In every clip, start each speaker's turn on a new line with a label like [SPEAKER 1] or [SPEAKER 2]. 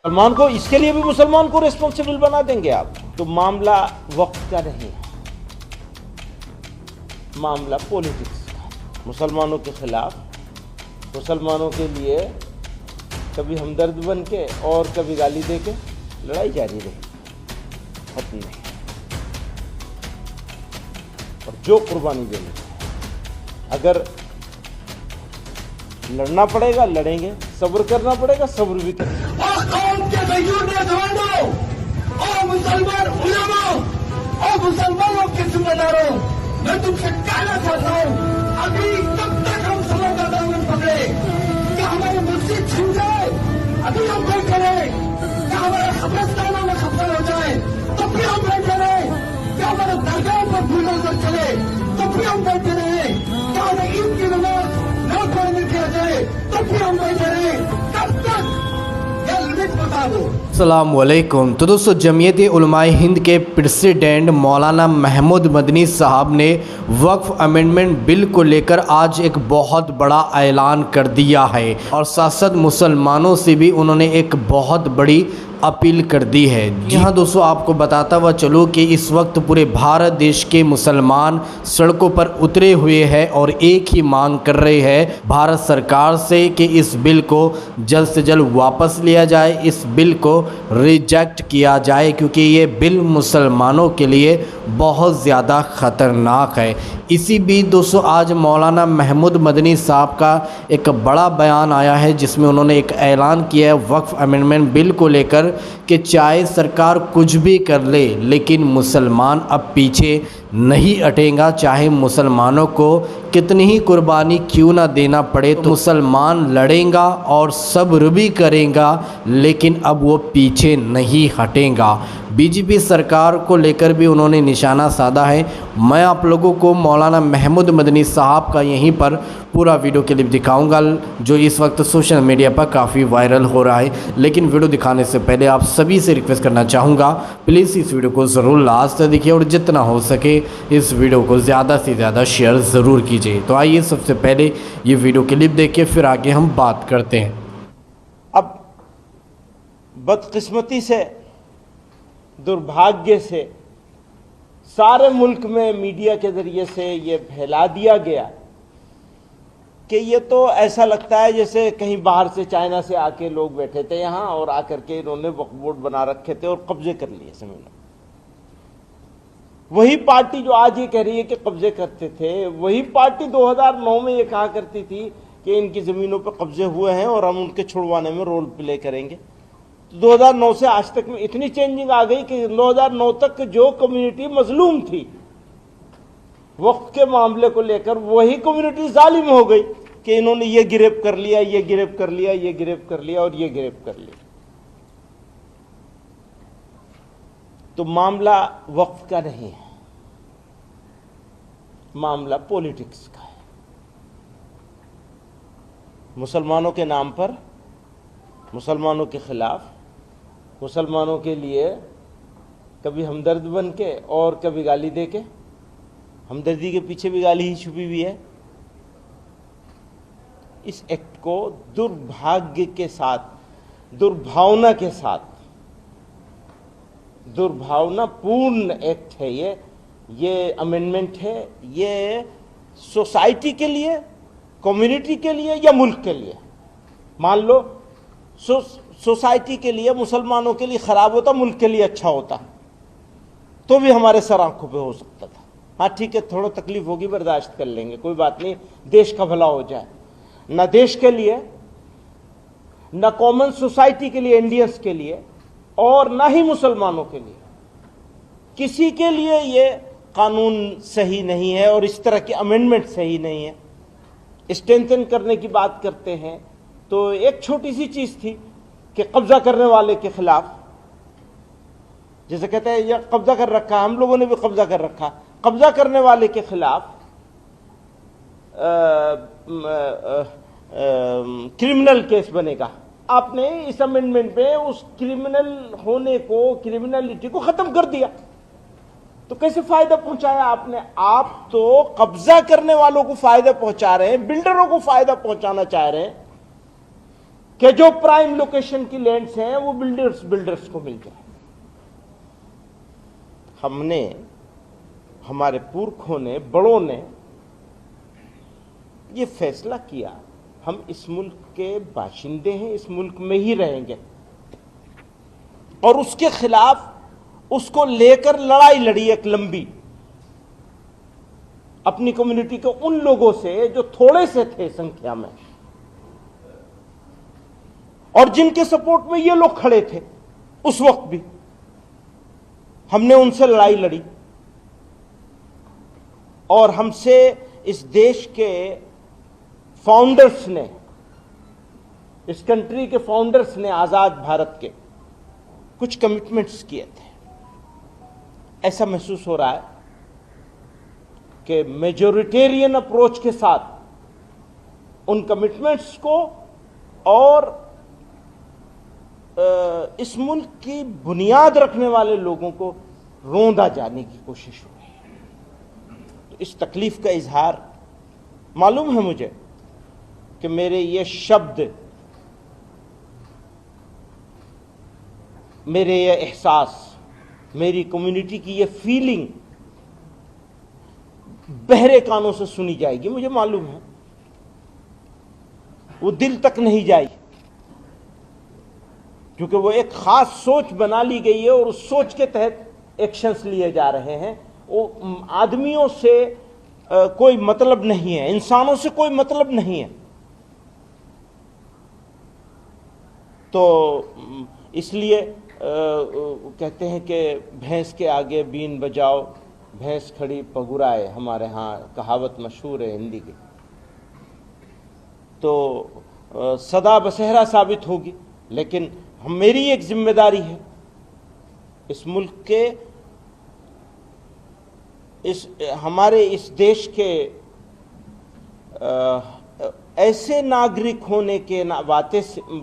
[SPEAKER 1] مسلمان کو اس کے لیے بھی مسلمان کو ریسپانسبل بنا دیں گے آپ؟ تو معاملہ وقت کا نہیں ہے، معاملہ پولیٹکس کا ہے۔ مسلمانوں کے خلاف، مسلمانوں کے لیے کبھی ہمدرد بن کے اور کبھی گالی دے کے لڑائی جاری رہی، ختم نہیں۔ اور جو قربانی دینی ہے، اگر لڑنا پڑے گا لڑیں گے، صبر کرنا پڑے گا صبر بھی کریں گے۔
[SPEAKER 2] اور قوم کے غیور نوجوانوں اور مسلمان علماء اور مسلمانوں کے ذمہ داروں، میں تم سے کہنا چاہتا ہوں، ابھی تب تک ہم سبوں کا دامن پکڑے کہ ہماری مسجد چھن جائے، ابھی ہم بیٹھے رہے کہ ہمارے قبرستانوں میں خفل ہو جائے تو پھر ہم بیٹھے رہے کہ ہمارے درگاہوں پر پھول نظر چلے تو پھر ہم بیٹھے رہے کہ ہمیں عید کی نماز نہ پڑھنے دیا جائے تو پھر ہم بیٹھے رہے، کب تک؟
[SPEAKER 3] السلام علیکم۔ تو دوستو، جمعیت علماء ہند کے پریزیڈنٹ مولانا محمود مدنی صاحب نے وقف امینڈمنٹ بل کو لے کر آج ایک بہت بڑا اعلان کر دیا ہے، اور ساتھ ساتھ مسلمانوں سے بھی انہوں نے ایک بہت بڑی اپیل کر دی ہے۔ یہاں دوستو آپ کو بتاتا ہوا چلو کہ اس وقت پورے بھارت دیش کے مسلمان سڑکوں پر اترے ہوئے ہیں اور ایک ہی مانگ کر رہے ہیں بھارت سرکار سے کہ اس بل کو جلد سے جلد واپس لیا جائے، اس بل کو ریجیکٹ کیا جائے، کیونکہ یہ بل مسلمانوں کے لیے بہت زیادہ خطرناک ہے۔ اسی بیچ دوستو آج مولانا محمود مدنی صاحب کا ایک بڑا بیان آیا ہے، جس میں انہوں نے ایک اعلان کیا ہے وقف امینڈمنٹ بل کو لے کر کہ چاہے سرکار کچھ بھی کر لے لیکن مسلمان اب پیچھے نہیں ہٹیں گا، چاہے مسلمانوں کو کتنی ہی قربانی کیوں نہ دینا پڑے، تو مسلمان لڑیں گا اور صبر بھی کریں گا، لیکن اب وہ پیچھے نہیں ہٹیں گا۔ بی جے پی سرکار کو لے کر بھی انہوں نے نشانہ سادھا ہے۔ میں آپ لوگوں کو مولانا محمود مدنی صاحب کا یہیں پر پورا ویڈیو کلپ دکھاؤں گا، جو اس وقت سوشل میڈیا پر کافی وائرل ہو رہا ہے، لیکن ویڈیو دکھانے سے پہلے آپ سبھی سے ریکویسٹ کرنا چاہوں گا پلیز اس ویڈیو کو ضرور لاسٹ تک دیکھیے، اور جتنا ہو سکے اس ویڈیو کو زیادہ سے زیادہ شیئر ضرور کیجیے۔ تو آئیے سب سے پہلے یہ ویڈیو کلپ دیکھیں، پھر آگے ہم بات کرتے ہیں۔
[SPEAKER 1] اب بدقسمتی سے، دربھاگیہ سے سارے ملک میں میڈیا کے ذریعے سے یہ پھیلا دیا گیا کہ یہ تو ایسا لگتا ہے جیسے کہیں باہر سے چائنا سے آ کے لوگ بیٹھے تھے یہاں، اور آ کر کے انہوں نے وقف بورڈ بنا رکھے تھے اور قبضے کر لیے زمینوں۔ وہی پارٹی جو آج یہ کہہ رہی ہے کہ قبضے کرتے تھے، وہی پارٹی 2009 میں یہ کہا کرتی تھی کہ ان کی زمینوں پہ قبضے ہوئے ہیں اور ہم ان کے چھڑوانے میں رول پلے کریں گے۔ 2009 سے آج تک میں اتنی چینجنگ آ گئی کہ 2009 تک جو کمیونٹی مظلوم تھی وقت کے معاملے کو لے کر، وہی کمیونٹی ظالم ہو گئی کہ انہوں نے یہ گرفت کر لیا، یہ گرفت کر لیا، یہ گرفت کر لیا اور یہ گرفت کر لیا۔ تو معاملہ وقف کا نہیں ہے، معاملہ پولیٹکس کا ہے۔ مسلمانوں کے نام پر، مسلمانوں کے خلاف، مسلمانوں کے لیے کبھی ہمدرد بن کے اور کبھی گالی دے کے، ہمدردی کے پیچھے بھی گالی ہی چھپی ہوئی ہے۔ اس ایکٹ کو دربھاگیہ کے ساتھ، دربھاونا کے ساتھ، دربھاونا پورن ایکٹ ہے یہ امینڈمنٹ ہے، یہ سوسائٹی کے لیے، کمیونٹی کے لیے یا ملک کے لیے۔ مان لو سوسائٹی کے لیے، مسلمانوں کے لیے خراب ہوتا، ملک کے لیے اچھا ہوتا تو بھی ہمارے سر آنکھوں پہ ہو سکتا تھا۔ ہاں ٹھیک ہے، تھوڑا تکلیف ہوگی، برداشت کر لیں گے، کوئی بات نہیں، دیش کا بھلا ہو جائے۔ نہ دیش کے لیے، نہ کامن سوسائٹی کے لیے، انڈینس کے لیے، اور نہ ہی مسلمانوں کے لیے، کسی کے لیے یہ قانون صحیح نہیں ہے، اور اس طرح کی امینڈمنٹ صحیح نہیں ہے۔ اسٹرینتھن کرنے کی بات کرتے ہیں تو ایک چھوٹی سی چیز تھی کہ قبضہ کرنے والے کے خلاف، جیسے کہتے ہیں یہ قبضہ کر رکھا، ہم لوگوں نے بھی قبضہ کر رکھا، قبضہ کرنے والے کے خلاف کرمنل کیس بنے گا۔ آپ نے اس امینڈمنٹ میں اس کرمنل ہونے کو، کرمنلٹی کو ختم کر دیا، تو کیسے فائدہ پہنچایا آپ نے؟ آپ تو قبضہ کرنے والوں کو فائدہ پہنچا رہے ہیں، بلڈروں کو فائدہ پہنچانا چاہ رہے ہیں، کہ جو پرائم لوکیشن کی لینڈز ہیں وہ بلڈرز کو مل جائیں. ہم نے، ہمارے پورکھوں نے، بڑوں نے یہ فیصلہ کیا ہم اس ملک کے باشندے ہیں، اس ملک میں ہی رہیں گے، اور اس کے خلاف اس کو لے کر لڑائی لڑی ایک لمبی، اپنی کمیونٹی کے ان لوگوں سے جو تھوڑے سے تھے سنکھیا میں، اور جن کے سپورٹ میں یہ لوگ کھڑے تھے اس وقت بھی. ہم نے ان سے لڑائی لڑی، اور ہم سے اس دیش کے فاؤنڈرز نے، اس کنٹری کے فاؤنڈرز نے، آزاد بھارت کے کچھ کمٹمنٹس کیے تھے. ایسا محسوس ہو رہا ہے کہ میجورٹیرین اپروچ کے ساتھ ان کمٹمنٹس کو اور اس ملک کی بنیاد رکھنے والے لوگوں کو روندا جانے کی کوشش ہو رہی ہے. تو اس تکلیف کا اظہار، معلوم ہے مجھے کہ میرے یہ شبد، میرے یہ احساس، میری کمیونٹی کی یہ فیلنگ بہرے کانوں سے سنی جائے گی، مجھے معلوم ہے وہ دل تک نہیں جائے گی، کیونکہ وہ ایک خاص سوچ بنا لی گئی ہے اور اس سوچ کے تحت ایکشنز لیے جا رہے ہیں. وہ آدمیوں سے کوئی مطلب نہیں ہے، انسانوں سے کوئی مطلب نہیں ہے. تو اس لیے کہتے ہیں کہ بھینس کے آگے بین بجاؤ بھینس کھڑی پگرائے، ہمارے ہاں کہاوت مشہور ہے ہندی کی. تو سدا بسہرا ثابت ہوگی، لیکن میری ایک ذمہ داری ہے اس ملک کے، ہمارے اس دیش کے ایسے ناگرک ہونے کے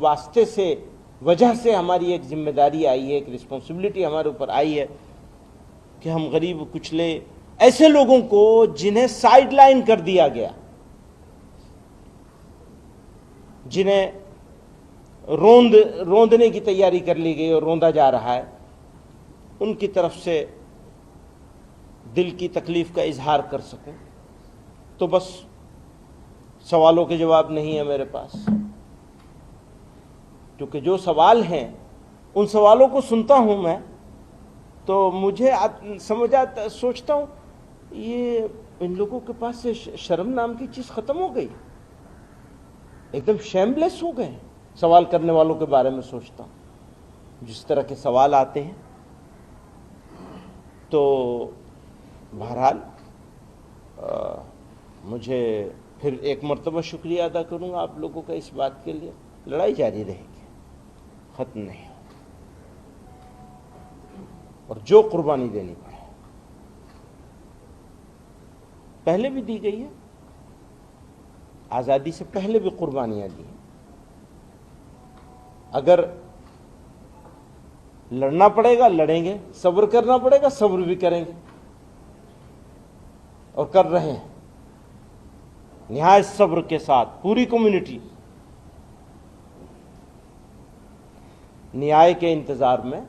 [SPEAKER 1] واسطے سے، وجہ سے ہماری ایک ذمہ داری آئی ہے، ایک رسپانسبلٹی ہمارے اوپر آئی ہے کہ ہم غریب کچلے ایسے لوگوں کو جنہیں سائیڈ لائن کر دیا گیا، جنہیں روندنے کی تیاری کر لی گئی اور روندا جا رہا ہے، ان کی طرف سے دل کی تکلیف کا اظہار کر سکوں. تو بس سوالوں کے جواب نہیں ہے میرے پاس، کیونکہ جو سوال ہیں ان سوالوں کو سنتا ہوں میں تو مجھے سمجھ آتا، سوچتا ہوں یہ ان لوگوں کے پاس سے شرم نام کی چیز ختم ہو گئی، ایک دم شیملیس ہو گئے. سوال کرنے والوں کے بارے میں سوچتا ہوں، جس طرح کے سوال آتے ہیں. تو بہرحال مجھے پھر ایک مرتبہ شکریہ ادا کروں گا آپ لوگوں کا اس بات کے لیے. لڑائی جاری رہے گی، ختم نہیں، اور جو قربانی دینی پڑے پہلے بھی دی گئی ہے، آزادی سے پہلے بھی قربانیاں دی ہیں. اگر لڑنا پڑے گا لڑیں گے، صبر کرنا پڑے گا صبر بھی کریں گے، اور کر رہے ہیں نہایت صبر کے ساتھ. پوری کمیونٹی نیائے کے انتظار میں.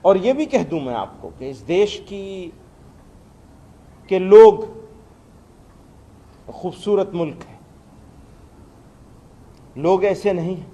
[SPEAKER 1] اور یہ بھی کہہ دوں میں آپ کو کہ اس دیش کے لوگ خوبصورت ملک ہے، لوگ ایسے نہیں ہیں.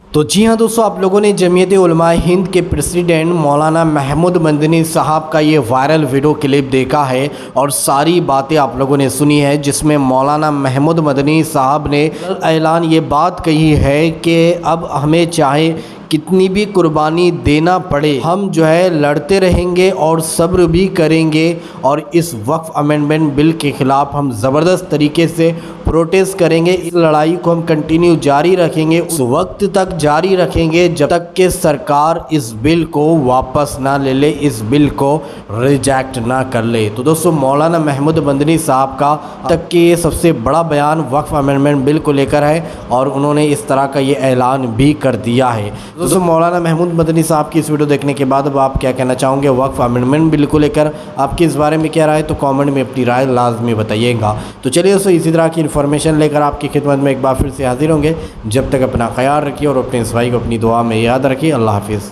[SPEAKER 3] تو جی ہاں دوستو، آپ لوگوں نے جمعیت علماء ہند کے پریزیڈنٹ مولانا محمود مدنی صاحب کا یہ وائرل ویڈیو کلپ دیکھا ہے اور ساری باتیں آپ لوگوں نے سنی ہے، جس میں مولانا محمود مدنی صاحب نے اعلان یہ بات کہی ہے کہ اب ہمیں چاہے کتنی بھی قربانی دینا پڑے، ہم جو ہے لڑتے رہیں گے اور صبر بھی کریں گے، اور اس وقف امینڈمنٹ بل کے خلاف ہم زبردست طریقے سے پروٹیسٹ کریں گے. اس لڑائی کو ہم کنٹینیو جاری رکھیں گے، اس وقت تک جاری رکھیں گے جب تک کہ سرکار اس بل کو واپس نہ لے لے، اس بل کو ریجیکٹ نہ کر لے. تو دوستو، مولانا محمود مدنی صاحب کا تک کہ یہ سب سے بڑا بیان وقف امینڈمنٹ بل کو لے کر ہے، اور انہوں نے اس طرح کا یہ اعلان بھی کر دیا ہے. دوستو، مولانا محمود مدنی صاحب کی اس ویڈیو دیکھنے کے بعد اب آپ کیا کہنا چاہوں گے وقف امینڈمنٹ بل کو لے کر؟ آپ کی اس بارے میں کیا رائے؟ تو کامنٹ میں اپنی رائے لازمی بتائیے گا. تو چلیے دوستو، اسی طرح کی انفارمیشن لے کر آپ کی خدمت میں ایک بار پھر سے حاضر ہوں گے. جب تک اپنا خیال رکھیے اور اپنے اس بھائی کو اپنی دعا میں یاد رکھیے. اللہ حافظ.